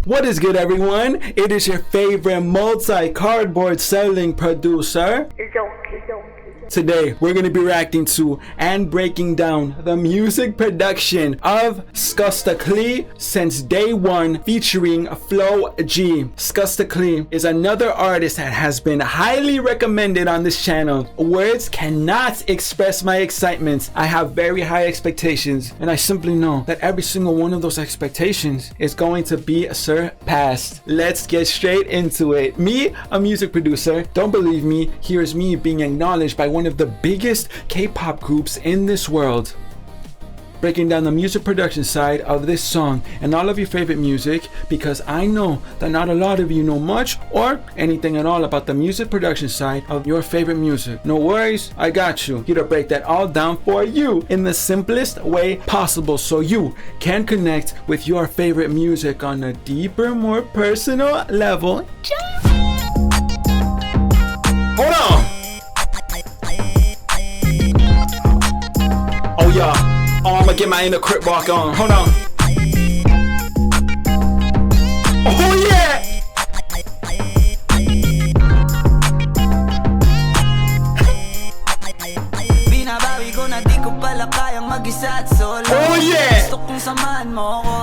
What is good, everyone? It is your favorite multi-cardboard selling producer, Izoki. Today, we're going to be reacting to and breaking down the music production of Skusta Clee since day one featuring Flow G. Skusta Clee is another artist that has been highly recommended on this channel. Words cannot express my excitement. I have very high expectations, and I simply know that every single one of those expectations is going to be surpassed. Let's get straight into it. Me, a music producer, don't believe me? Here's me being acknowledged by one of the biggest K-pop groups in this world, breaking down the music production side of this song and all of your favorite music, because I know that not a lot of you know much or anything at all about the music production side of your favorite music. No worries, I got you. Here to break that all down for you in the simplest way possible so you can connect with your favorite music on a deeper, more personal level. Hold on. Oh yeah. Oh, I'ma get my inner crip walk on. Hold on. Oh yeah. Binabawi ko na di ko pala kayang mag-isa at solo. Oh yeah. Gusto kong samahan mo ko.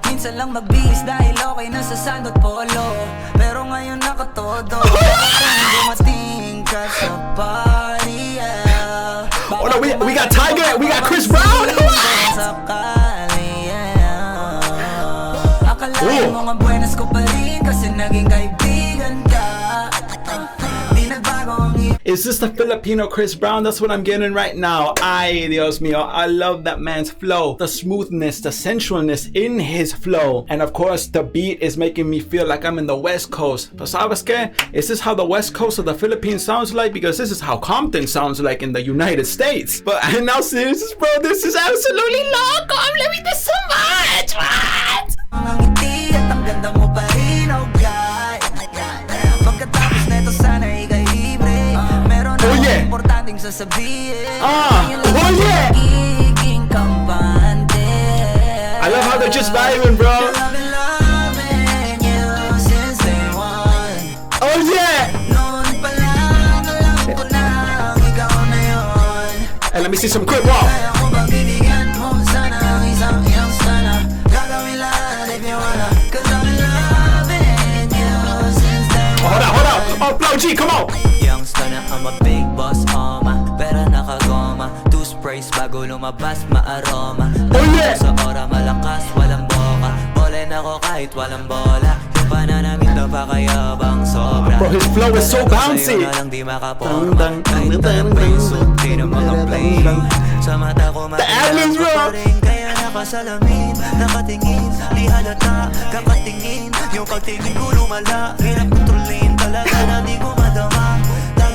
Minsan lang magbihis dahil okay na sa sand at polo. Pero ngayon nakatodo. Kung dumating ka sa party, yeah. Oh no, we got Tiger, we got Chris Brown. Akalain mo nga buenas ko pa rin kasi naging kaibigan ka. Di nagbago ang Is this the Filipino Chris Brown? That's what I'm getting right now. Ay, Dios mío. I love that man's flow. The smoothness, the sensualness in his flow. And of course, the beat is making me feel like I'm in the West Coast. But sabes que? Is this how the West Coast of the Philippines sounds like? Because this is how Compton sounds like in the United States. But now serious, bro, this is absolutely loco. I'm loving this so much. What? ang ngiti at ang ganda mo pa rin, oh God. Pagkatapos neto sana ikay libre. Meron Oh, yeah. akong importanteng sasabihin. Oh yeah. Magiging kampante. I love how they're just vibing, bro. Loving you since day one. Oh yeah. Noon pa lang alam ko na ikaw na yun. And let me see some quick walk. Kaya ko magbibigyan mo sana ang isang iyong sana. Gagawin lahat if you wanna. Cause I've been loving you since day one. Hold on. Oh, Flow G, come on. Youngster na I'm a big boss, pera nakagoma. Two sprays bago lumabas, maaroma. Oh yeah. Sa ora malakas, walang boka. Bolen ako kahit walang bola. Yung pananamit na pakayabang sobra. Bro, his flow is so bouncy. Sa'yo na lang di makaporma. Kahit tanang peso, di na mga play. Sa mata ko ad-libs, bro. kaya nakasalamin, nakatingin, di halata, kakatingin. Yung pagtingin ko lumala, hirap kontrolin talaga na di ko madama.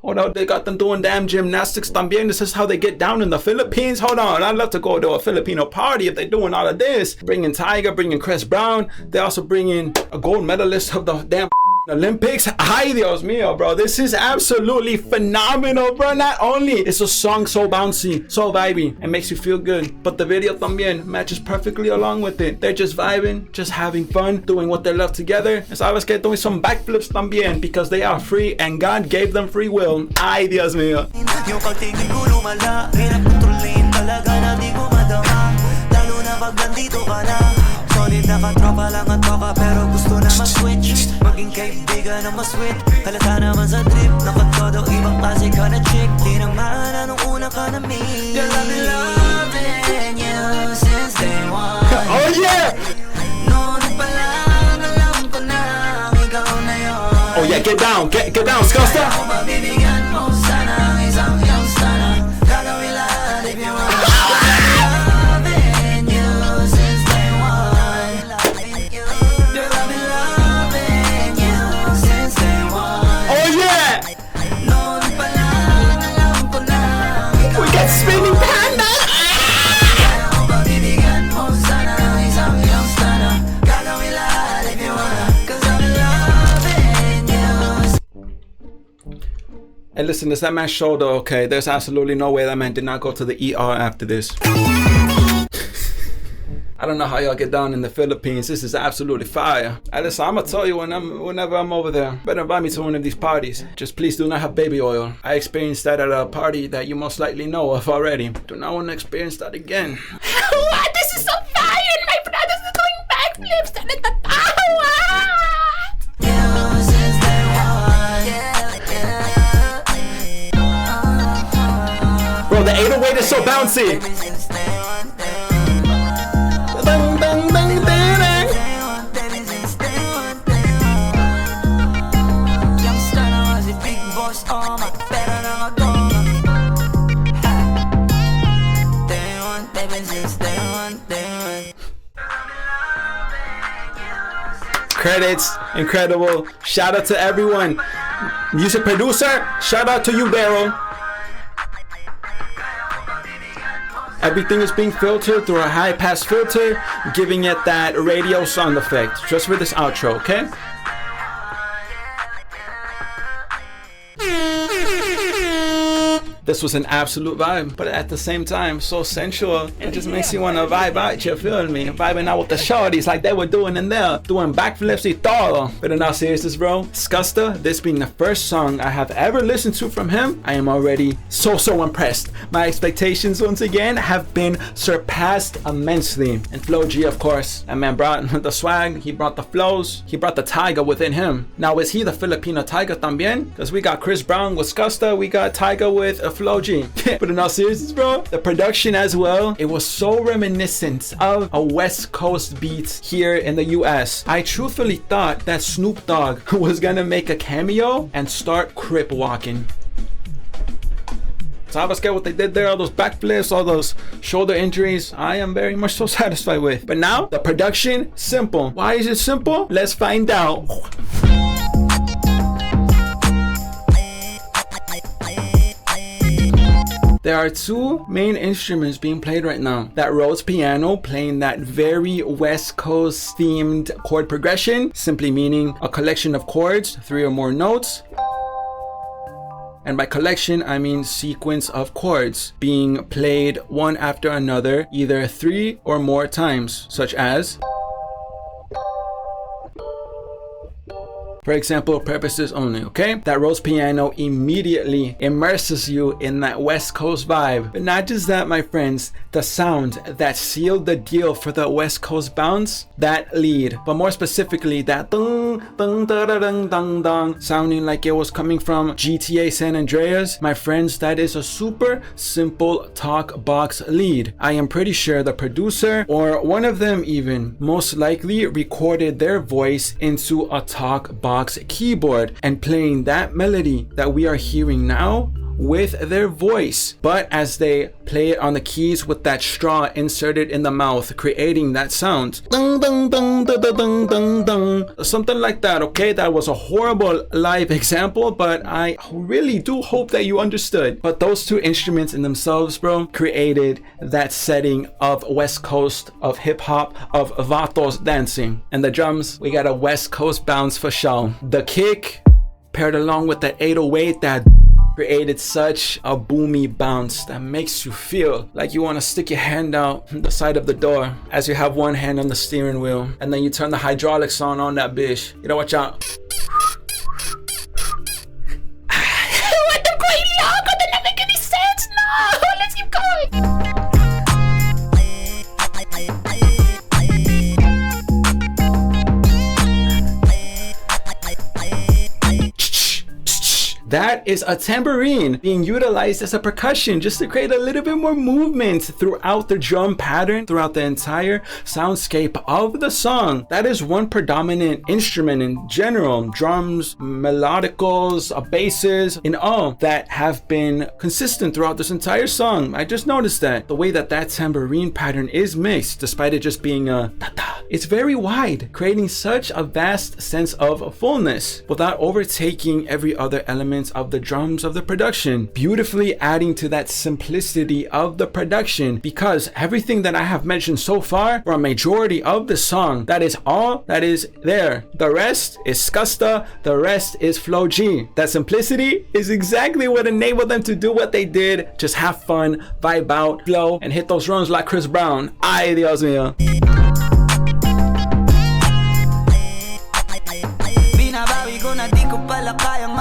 Hold on, they got them doing damn gymnastics también. This is how they get down in the Philippines. Hold on, I'd love to go to a Filipino party if they're doing all of this. Bringing Tiger, bringing Chris Brown. They also bring in a gold medalist of the damn Olympics. Ay, Dios mío, bro. This is absolutely phenomenal, bro. Not only is the song so bouncy, so vibey, and makes you feel good, but the video también matches perfectly along with it. They're just vibing, just having fun, doing what they love together. And sabes que doing some backflips también because they are free and God gave them free will. Ay, Dios mío. Yung pagtingin ko lumala, hirap kontrolin talaga na di ko madama. Lalo na pag nandito ka na. Solid na katropa lang at baka pero gusto na mag-switch. Maging kaibigan na mas-sweet. Halata naman sa trip, nakatodo ibang klase ka na chick. Di naman anong una ka na meet. Girl, I've been loving you since day one. Oh yeah. Noon pa lang alam ko na ikaw na yun. Oh yeah, get down, get down, Skusta. Kaya ko mabibigyan mo sana ang isang iyong sana. Gagawin lahat if you want. Spinning panda! And listen, is that man's shoulder okay? There's absolutely no way that man did not go to the ER after this. I don't know how y'all get down in the Philippines. This is absolutely fire. Listen, I'm gonna tell you whenever I'm over there. Better invite me to one of these parties. Just please do not have baby oil. I experienced that at a party that you most likely know of already. Do not want to experience that again. What? This is so fire! My brothers are doing backflips! Natatawa! Bro, the 808 is so bouncy. Credits, incredible. Shout out to everyone. Music producer, shout out to you, Daryl. Everything is being filtered through a high pass filter, giving it that radio sound effect just for this outro, okay? This was an absolute vibe, but at the same time, so sensual. It just makes you want to vibe out, you feel me? Vibing out with the shorties like they were doing in there, doing backflips y todo. But in all seriousness, bro, Skusta, this being the first song I have ever listened to from him, I am already so impressed. My expectations, once again, have been surpassed immensely. And Flo G, of course, that man brought the swag, he brought the flows, he brought the tiger within him. Now, is he the Filipino tiger también? Because we got Chris Brown with Skusta, we got Tiger with Flo G. But in all seriousness, bro, the production as well, it was so reminiscent of a West Coast beat here in the US. I truthfully thought that Snoop Dogg was gonna make a cameo and start crip walking. So I was scared what they did there, all those backflips, all those shoulder injuries, I am very much so satisfied with. But now, the production, simple. Why is it simple? Let's find out. There are two main instruments being played right now. That Rhodes piano playing that very West Coast themed chord progression, simply meaning a collection of chords, 3 or more notes. And by collection, I mean sequence of chords being played one after another, either 3 or more times, such as, for example, purposes only, okay? That Rhodes piano immediately immerses you in that West Coast vibe. But not just that, my friends, the sound that sealed the deal for the West Coast bounce, that lead, but more specifically, that dung, dung, da, da, dung, dung, dung, sounding like it was coming from GTA San Andreas. My friends, that is a super simple talk box lead. I am pretty sure the producer, or one of them even, most likely recorded their voice into a talk box keyboard and playing that melody that we are hearing now with their voice, but as they play it on the keys with that straw inserted in the mouth, creating that sound, dun, dun, dun, dun, dun, dun, dun, something like that. Okay, that was a horrible live example, but I really do hope that you understood. But those two instruments in themselves, bro, created that setting of West Coast, of hip hop, of vatos dancing. And the drums, we got a West Coast bounce for sure. The kick paired along with that 808, that created such a boomy bounce that makes you feel like you want to stick your hand out the side of the door as you have one hand on the steering wheel, and then you turn the hydraulics on that bitch. You know, watch out. What the boy loco? That doesn't make any sense. No, let's keep going. That is a tambourine being utilized as a percussion just to create a little bit more movement throughout the drum pattern, throughout the entire soundscape of the song. That is one predominant instrument in general. Drums, melodicals, basses, and all that have been consistent throughout this entire song. I just noticed that the way that tambourine pattern is mixed, despite it just being a ta-ta, it's very wide, creating such a vast sense of fullness without overtaking every other element of the drums of the production, beautifully adding to that simplicity of the production, because everything that I have mentioned so far, for a majority of the song, that is all that is there. The rest is Skusta, the rest is Flo G. That simplicity is exactly what enabled them to do what they did. Just have fun, vibe out, flow, and hit those runs like Chris Brown. Ay, Dios mío.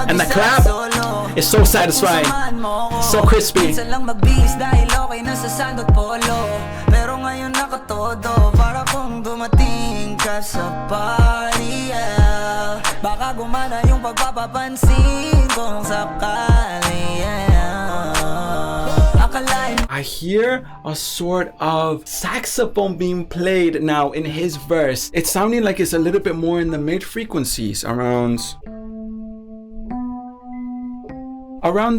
And the clap is so satisfying, so crispy. Minsan lang magbihis dahil okay na sa sand at polo. Pero ngayon nakatodo, para kung dumating ka sa party, yeah. Baka gumana yung pagpapapansin kung sakali, yeah. I hear a sort of saxophone being played now in his verse. It's sounding like it's a little bit more in the mid frequencies, around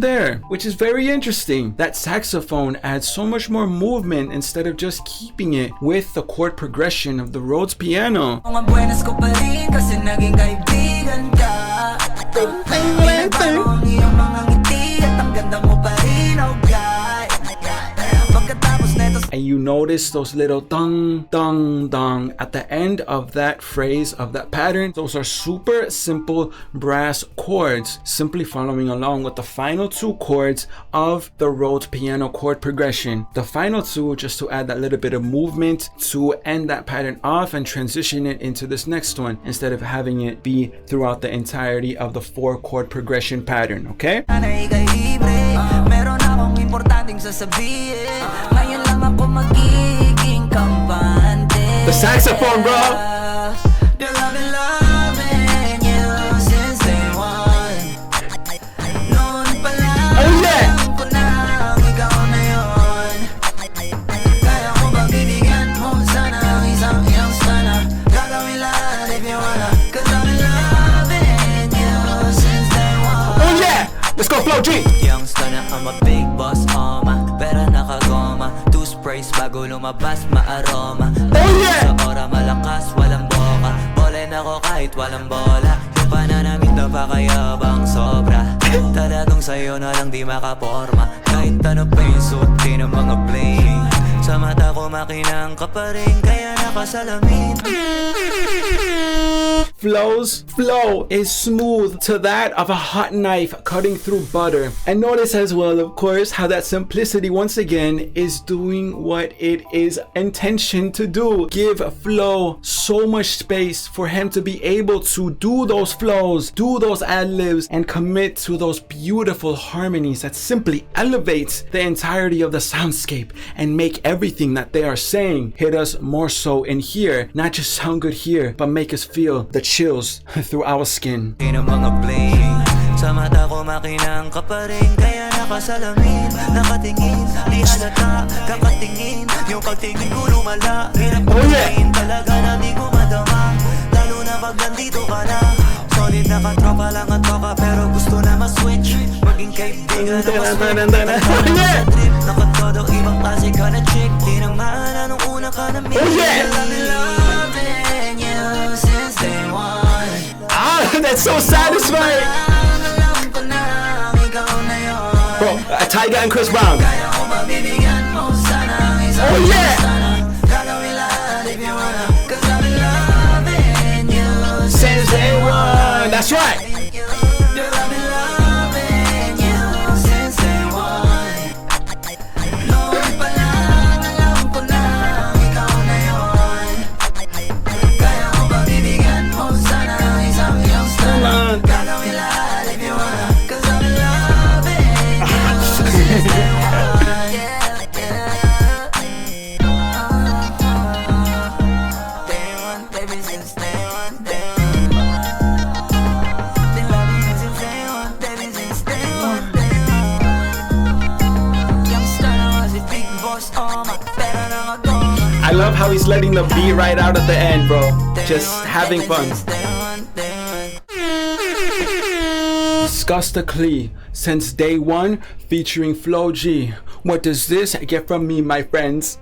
there, which is very interesting. That saxophone adds so much more movement instead of just keeping it with the chord progression of the Rhodes piano. And you notice those little dong, dong, dong at the end of that phrase, of that pattern. Those are super simple brass chords, simply following along with the final two chords of the Rhodes piano chord progression. The final two just to add that little bit of movement to end that pattern off and transition it into this next one, instead of having it be throughout the entirety of the 4 chord progression pattern, okay? The saxophone, bro! Oh yeah! Oh yeah! Let's go, Flow G! I'm a big boss, pera nakagoma. Two sprays bago lumabas, maaroma. Oh yeah! Sa ora malakas, walang boka. Bolen ako kahit walang bola. Yung pananamit na pakayabang sobra. Talagang sa'yo na lang di makaporma. Kahit ano pa yung suotin ng mga bling. Sa mata ko makinang ka pa rin, kaya nakasalamin. Flow's flow is smooth to that of a hot knife cutting through butter. And notice as well, of course, how that simplicity once again is doing what it is intentioned to do. Give Flow so much space for him to be able to do those flows, do those ad-libs, and commit to those beautiful harmonies that simply elevates the entirety of the soundscape and make everything that they are saying hit us more so in here. Not just sound good here, but make us feel the chills through our skin. Sa mata ko makinang ka pa rin, kaya nakasalamin. Nakatingin, di halata, kakatingin. Yung pagtingin ko lumala. Hirap ko tingin talaga na di ko madama. Lalo na pag nandito ka na. Solid na katropa lang at baka, pero gusto na ma-switch. Maging kaibigan na ma-switch. Sa trip, nakatodo, ibang klase ka na chick. Di nang mahala nung una ka na meet. Loving you since day one. Ah, that's so satisfying! Bro, Tiger and Chris Brown. Oh yeah! Since day one. That's right. I love how he's letting the beat right out at the end, bro. Just having fun. Skusta Clee, Since Day One, featuring Flo G. What does this get from me, my friends?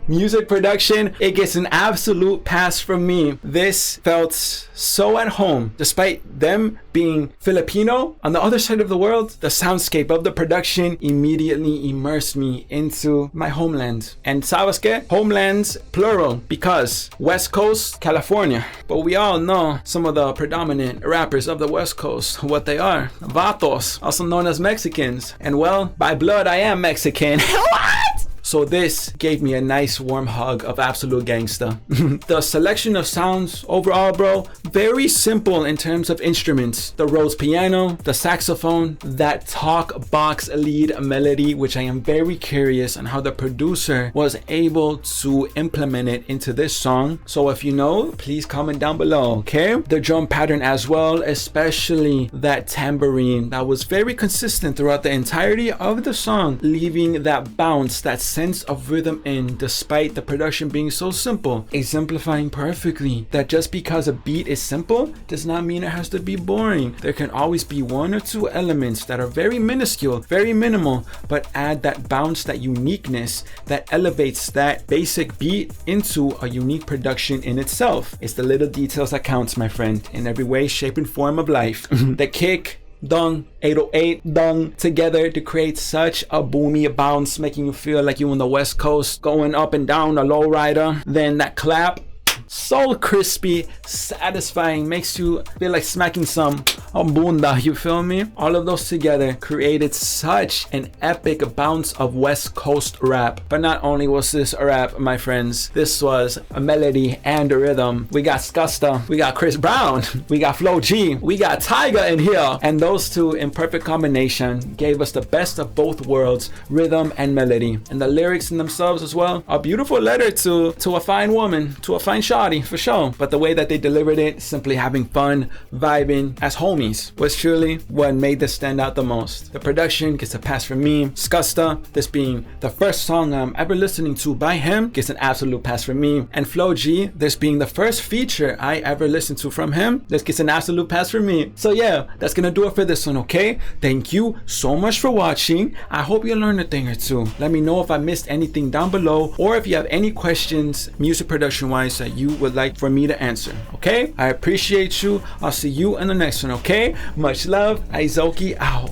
Music production, it gets an absolute pass from me. This felt so at home. Despite them being Filipino, on the other side of the world, the soundscape of the production immediately immersed me into my homeland. And sabes que? Homelands, plural, because West Coast, California. But we all know some of the predominant rappers of the West Coast, what they are. Vatos, also known as Mexicans. And well, by blood, I am Mexican. What? So this gave me a nice warm hug of absolute gangsta. The selection of sounds overall, bro, very simple in terms of instruments. The Rhodes piano, the saxophone, that talk box lead melody, which I am very curious on how the producer was able to implement it into this song. So if you know, please comment down below, okay? The drum pattern as well, especially that tambourine that was very consistent throughout the entirety of the song, leaving that bounce, that sense of rhythm in, despite the production being so simple, exemplifying perfectly that just because a beat is simple does not mean it has to be boring. There can always be one or two elements that are very minuscule, very minimal, but add that bounce, that uniqueness that elevates that basic beat into a unique production in itself. It's the little details that counts, my friend, in every way, shape, and form of life. The kick, dong, 808, dong, together to create such a boomy bounce, making you feel like you're on the West Coast, going up and down a low rider. Then that clap, so crispy, satisfying, makes you feel like smacking some bunda, you feel me? All of those together created such an epic bounce of West Coast rap. But not only was this a rap, my friends, this was a melody and a rhythm. We got Skusta, we got Chris Brown, we got Flo G, we got Tyga in here, and those two in perfect combination gave us the best of both worlds, rhythm and melody. And the lyrics in themselves as well, a beautiful letter to a fine woman, to a fine shoddy for sure. But the way that they delivered it, simply having fun, vibing as homies, was truly what made this stand out the most. The production gets a pass from me. Skusta, this being the first song I'm ever listening to by him, gets an absolute pass from me. And Flo G, this being the first feature I ever listened to from him, this gets an absolute pass from me. So yeah, that's gonna do it for this one, okay? Thank you so much for watching. I hope you learned a thing or two. Let me know if I missed anything down below, or if you have any questions music production wise that you would like for me to answer, okay? I appreciate you. I'll see you in the next one, okay? Much love. Izoki out.